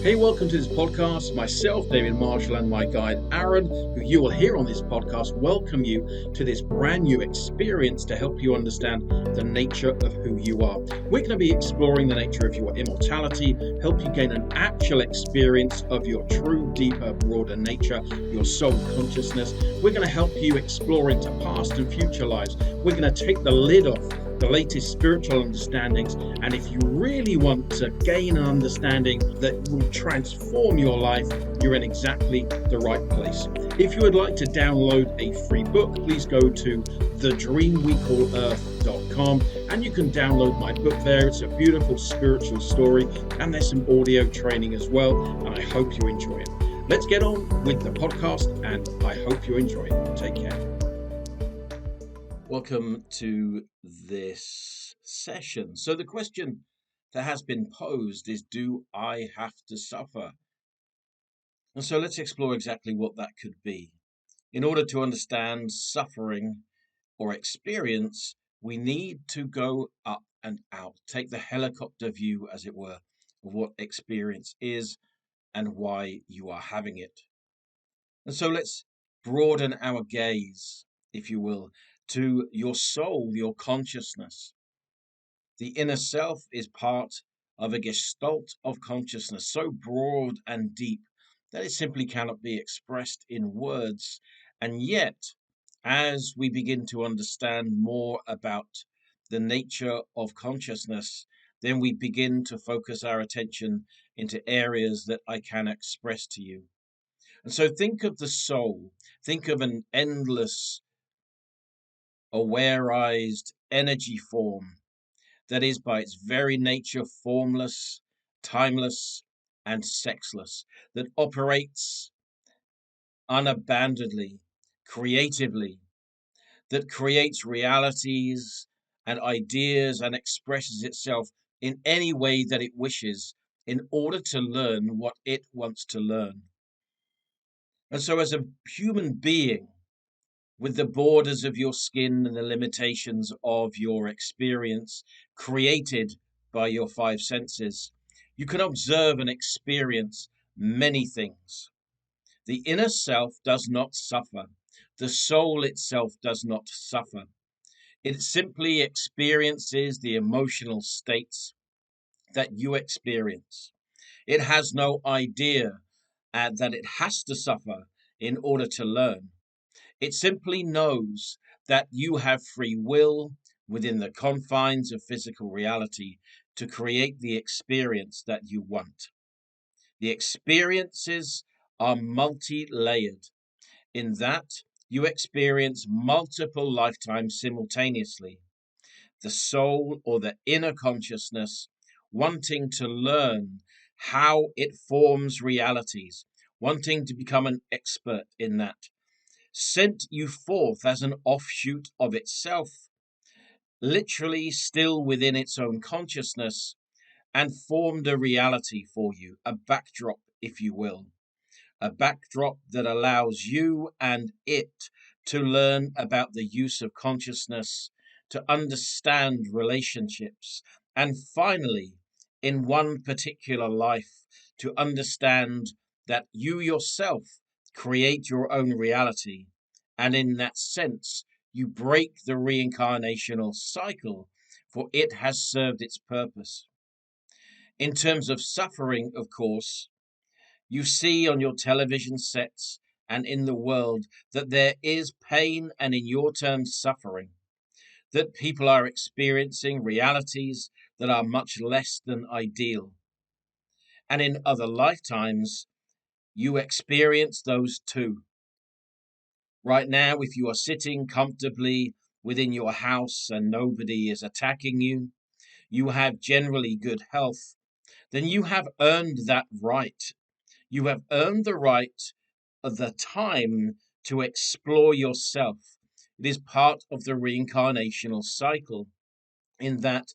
Hey, welcome to this podcast. Myself, David Marshall, and my guide, Aaron, who you will hear on this podcast, welcome you to this brand new experience to help you understand the nature of who you are. We're going to be exploring the nature of your immortality, help you gain an actual experience of your true, deeper, broader nature, your soul consciousness. We're going to help you explore into past and future lives. We're going to take the lid off the latest spiritual understandings, and if you really want to gain an understanding that will transform your life, you're in exactly the right place. If you would like to download a free book, please go to thedreamwecallearth.com and you can download my book there. It's a beautiful spiritual story and there's some audio training as well, and I hope you enjoy it. Let's get on with the podcast and I hope you enjoy it. Take care. Welcome to this session. So the question that has been posed is, do I have to suffer? And so let's explore exactly what that could be. In order to understand suffering or experience, we need to go up and out, take the helicopter view, as it were, of what experience is and why you are having it. And so let's broaden our gaze, if you will, to your soul, your consciousness. The inner self is part of a gestalt of consciousness so broad and deep that it simply cannot be expressed in words. And yet, as we begin to understand more about the nature of consciousness, then we begin to focus our attention into areas that I can express to you. And so think of the soul, think of an endless, awareized energy form that is by its very nature formless, timeless, and sexless, that operates unabandonedly, creatively, that creates realities and ideas and expresses itself in any way that it wishes in order to learn what it wants to learn. And so as a human being, with the borders of your skin and the limitations of your experience created by your five senses, you can observe and experience many things. The inner self does not suffer. The soul itself does not suffer. It simply experiences the emotional states that you experience. It has no idea that it has to suffer in order to learn. It simply knows that you have free will within the confines of physical reality to create the experience that you want. The experiences are multi-layered in that you experience multiple lifetimes simultaneously. The soul or the inner consciousness wanting to learn how it forms realities, wanting to become an expert in that, sent you forth as an offshoot of itself, literally still within its own consciousness, and formed a reality for you, a backdrop, if you will, a backdrop that allows you and it to learn about the use of consciousness, to understand relationships, and finally, in one particular life, to understand that you yourself create your own reality. And in that sense, you break the reincarnational cycle, for it has served its purpose. In terms of suffering, of course, you see on your television sets and in the world that there is pain and, in your terms, suffering, that people are experiencing realities that are much less than ideal. And in other lifetimes, you experience those too. Right now, if you are sitting comfortably within your house and nobody is attacking you, you have generally good health, then you have earned that right. You have earned the right of the time to explore yourself. It is part of the reincarnational cycle, in that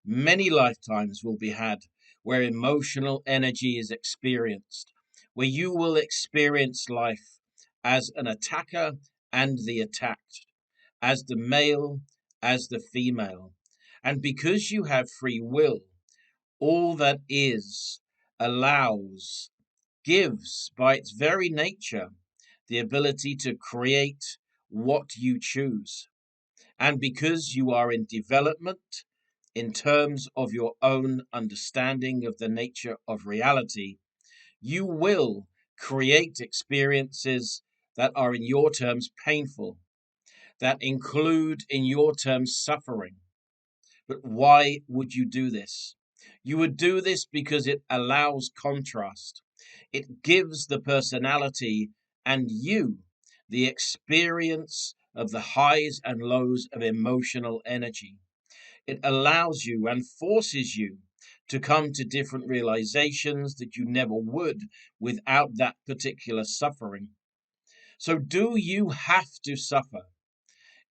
many lifetimes will be had where emotional energy is experienced, where you will experience life as an attacker and the attacked, as the male, as the female. And because you have free will, all that is allows, gives by its very nature the ability to create what you choose. And because you are in development in terms of your own understanding of the nature of reality, you will create experiences that are, in your terms, painful, that include, in your terms, suffering. But why would you do this? You would do this because it allows contrast. It gives the personality and you the experience of the highs and lows of emotional energy. It allows you and forces you to come to different realizations that you never would without that particular suffering. So, do you have to suffer?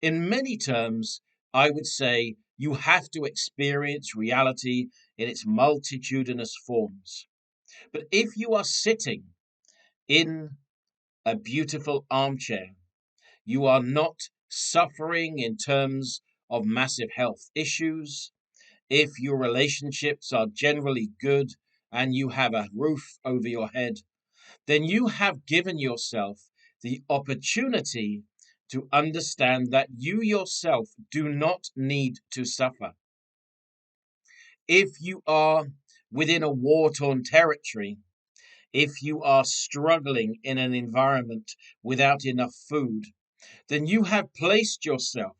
In many terms, I would say you have to experience reality in its multitudinous forms. But if you are sitting in a beautiful armchair, you are not suffering in terms of massive health issues. If your relationships are generally good and you have a roof over your head, then you have given yourself the opportunity to understand that you yourself do not need to suffer. If you are within a war torn territory, if you are struggling in an environment without enough food, then you have placed yourself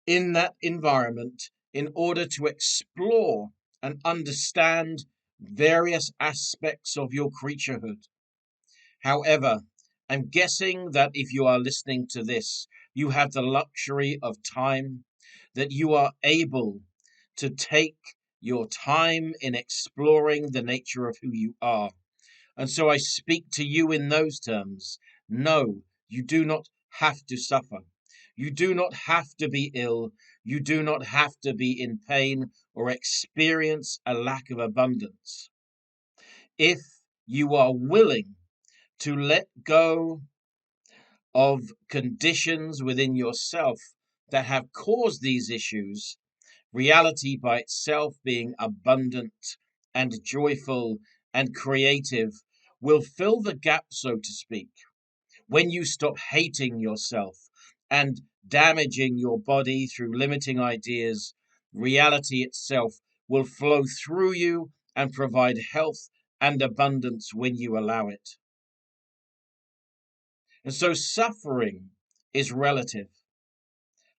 in that environment in order to explore and understand various aspects of your creaturehood. However, I'm guessing that if you are listening to this, you have the luxury of time, that you are able to take your time in exploring the nature of who you are. And so I speak to you in those terms. No, you do not have to suffer. You do not have to be ill. You do not have to be in pain or experience a lack of abundance. If you are willing to let go of conditions within yourself that have caused these issues, reality by itself being abundant and joyful and creative will fill the gap, so to speak. When you stop hating yourself and damaging your body through limiting ideas, reality itself will flow through you and provide health and abundance when you allow it. And so suffering is relative.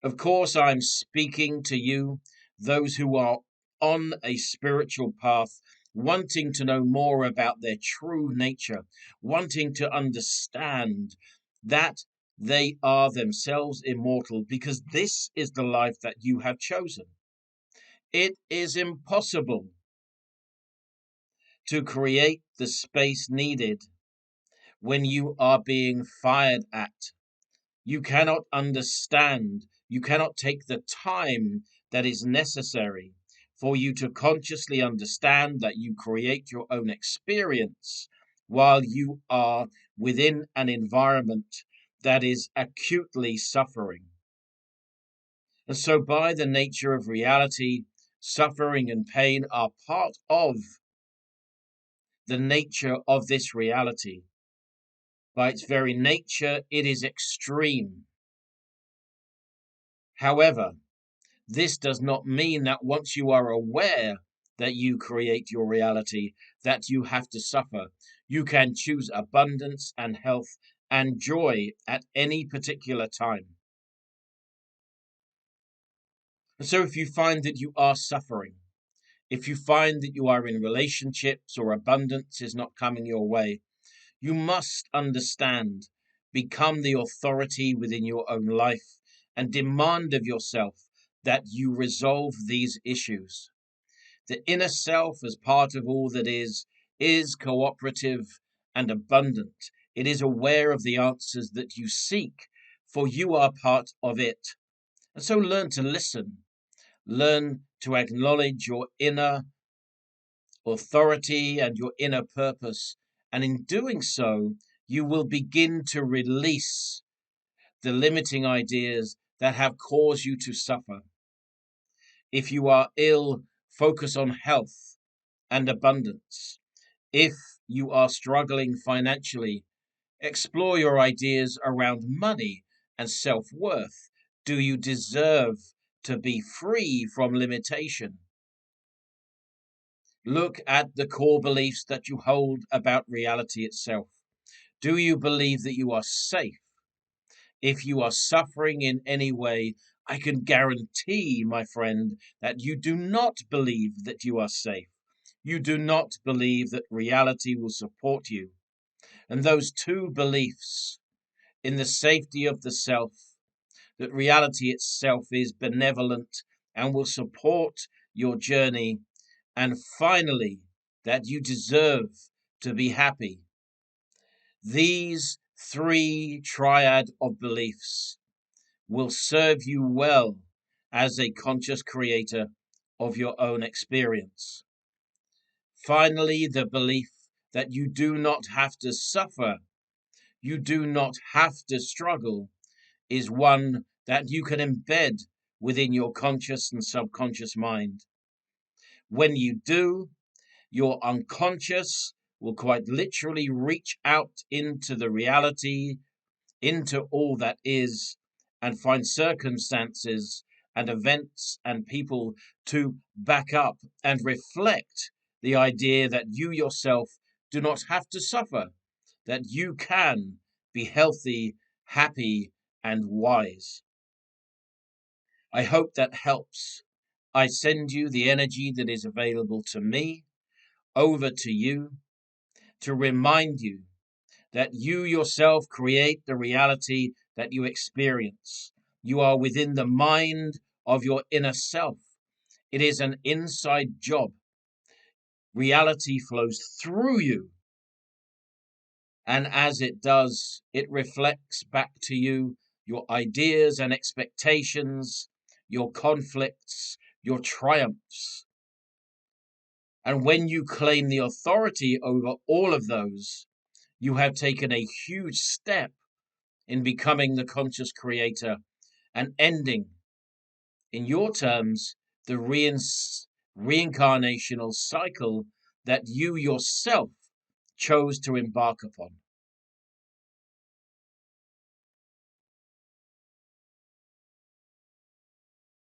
Of course, I'm speaking to you, those who are on a spiritual path, wanting to know more about their true nature, wanting to understand that they are themselves immortal, because this is the life that you have chosen. It is impossible to create the space needed when you are being fired at. You cannot understand, you cannot take the time that is necessary for you to consciously understand that you create your own experience while you are within an environment that is acutely suffering. And so, by the nature of reality, suffering and pain are part of the nature of this reality. By its very nature, it is extreme. However, this does not mean that once you are aware that you create your reality, that you have to suffer. You can choose abundance and health and joy at any particular time. And so if you find that you are suffering, if you find that you are in relationships or abundance is not coming your way, you must understand, become the authority within your own life, and demand of yourself that you resolve these issues. The inner self, as part of all that is cooperative and abundant. It is aware of the answers that you seek, for you are part of it. And so learn to listen, learn to acknowledge your inner authority and your inner purpose. And in doing so, you will begin to release the limiting ideas that have caused you to suffer. If you are ill, focus on health. and abundance. If you are struggling financially, explore your ideas around money and self worth. Do you deserve to be free from limitation? Look at the core beliefs that you hold about reality itself. Do you believe that you are safe? If you are suffering in any way, I can guarantee, my friend, that you do not believe that you are safe. You do not believe that reality will support you. And those two beliefs, in the safety of the self, that reality itself is benevolent and will support your journey, and finally, that you deserve to be happy. These three triad of beliefs will serve you well as a conscious creator of your own experience. Finally, the belief that you do not have to suffer, you do not have to struggle, is one that you can embed within your conscious and subconscious mind. When you do, your unconscious will quite literally reach out into the reality, into all that is, and find circumstances and events and people to back up and reflect the idea that you yourself do not have to suffer, that you can be healthy, happy, and wise. I hope that helps. I send you the energy that is available to me over to you to remind you that you yourself create the reality that you experience. You are within the mind of your inner self. It is an inside job. Reality flows through you. And as it does, it reflects back to you your ideas and expectations, your conflicts, your triumphs. And when you claim the authority over all of those, you have taken a huge step in becoming the conscious creator and ending, in your terms, the reincarnational cycle that you yourself chose to embark upon.